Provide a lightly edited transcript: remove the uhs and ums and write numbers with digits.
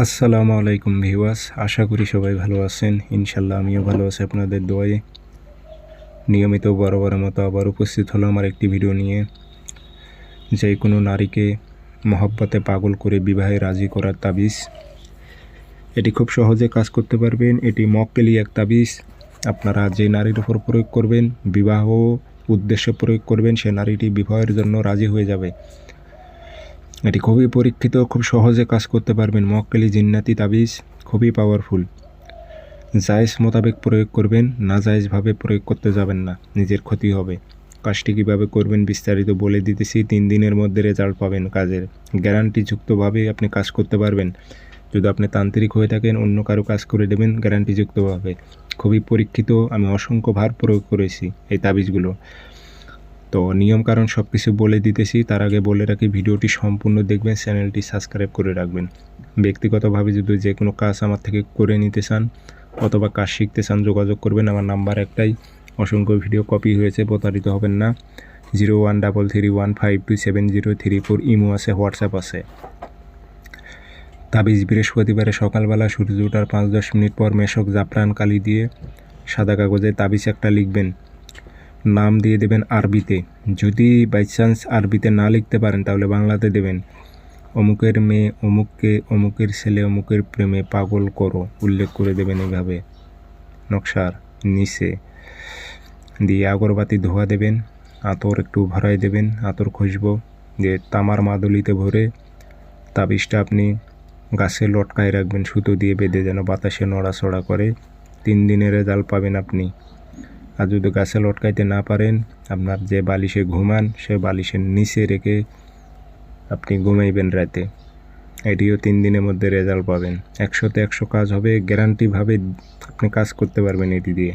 আসসালামু আলাইকুম ভিউয়ার্স, আশা করি সবাই ভালো আছেন। ইনশাল্লাহ আমিও ভালো আছি আপনাদের দোয়ায়। নিয়মিত বরাবরের মতো আবার উপস্থিত হলো আমার একটি ভিডিও নিয়ে। যে কোনো নারীকে মহব্বতে পাগল করে বিবাহে রাজি করার তাবিজ। এটি খুব সহজে কাজ করতে পারবেন। এটি মক্কেলি এক তাবিজ। আপনারা যে নারীর উপর প্রয়োগ করবেন, বিবাহ উদ্দেশ্যে প্রয়োগ করবেন, সে নারীটি বিবাহের জন্য রাজি হয়ে যাবে। এটি খুবই পরীক্ষিত, খুব সহজে কাজ করতে পারবেন। মক্কেলি জিন্নাতি তাবিজ খুবই পাওয়ারফুল। জায়েজ মোতাবেক প্রয়োগ করবেন, না জায়েজভাবে প্রয়োগ করতে যাবেন না, নিজের ক্ষতি হবে। কাজটি কীভাবে করবেন বিস্তারিত বলে দিতেছি। 3 দিনের মধ্যে রেজাল্ট পাবেন কাজের। গ্যারান্টিযুক্তভাবে আপনি কাজ করতে পারবেন। যদি আপনি তান্ত্রিক হয়ে থাকেন, অন্য কারো কাজ করে দেবেন গ্যারান্টিযুক্তভাবে। খুবই পরীক্ষিত, আমি অসংখ্যবার প্রয়োগ করেছি এই তাবিজগুলো। তো নিয়মকানুন সব কিছু বলে দিতেছি। তার আগে বলে রাখি, ভিডিওটি সম্পূর্ণ দেখবেন, চ্যানেলটি সাবস্ক্রাইব করে রাখবেন। ব্যক্তিগতভাবে যদি যে কোনো কাজ আমার থেকে করে নিতে চান অথবা কাজ শিখতে চান, যোগাযোগ করবেন। আমার নাম্বার একটাই, অসংখ্য ভিডিও কপি হয়েছে, প্রতারিত হবেন না। 0133152703 ইমো আছে, হোয়াটসঅ্যাপ আছে। তাবিজ বৃহস্পতিবারে সকালবেলা সূর্য ওঠার 5-10 মিনিট পর মেশক জাফরান কালি দিয়ে সাদা কাগজে তাবিজ একটা লিখবেন। নাম দিয়ে দেবেন আরবিতে। যদি বাই চান্স আরবিতে না লিখতে পারেন তাহলে বাংলাতে দেবেন। অমুকের মেয়ে অমুককে, অমুকের ছেলে অমুকের প্রেমে পাগল করো, উল্লেখ করে দেবেন এইভাবে নকশার নিচে। দিয়ে আগরবাতি ধোয়া দেবেন, আতর একটু ভরাই দেবেন, আতর খুশবো দিয়ে তামার মাদুলিতে ভরে তাবিজটা আপনি গাছে লটকায় রাখবেন, সুতো দিয়ে বেঁধে, যেন বাতাসে নড়াচড়া করে। 3 দিনের রেজাল্ট পাবেন আপনি। আর যদি গাছে লটকাইতে না পারেন, আপনার যে বালিশে ঘুমান সে বালিশের নিচে রেখে আপনি ঘুমাইবেন রাতে। এটিও 3 দিনের মধ্যে রেজাল্ট পাবেন। 100তে 100 কাজ হবে, গ্যারান্টিভাবে আপনি কাজ করতে পারবেন এটি দিয়ে।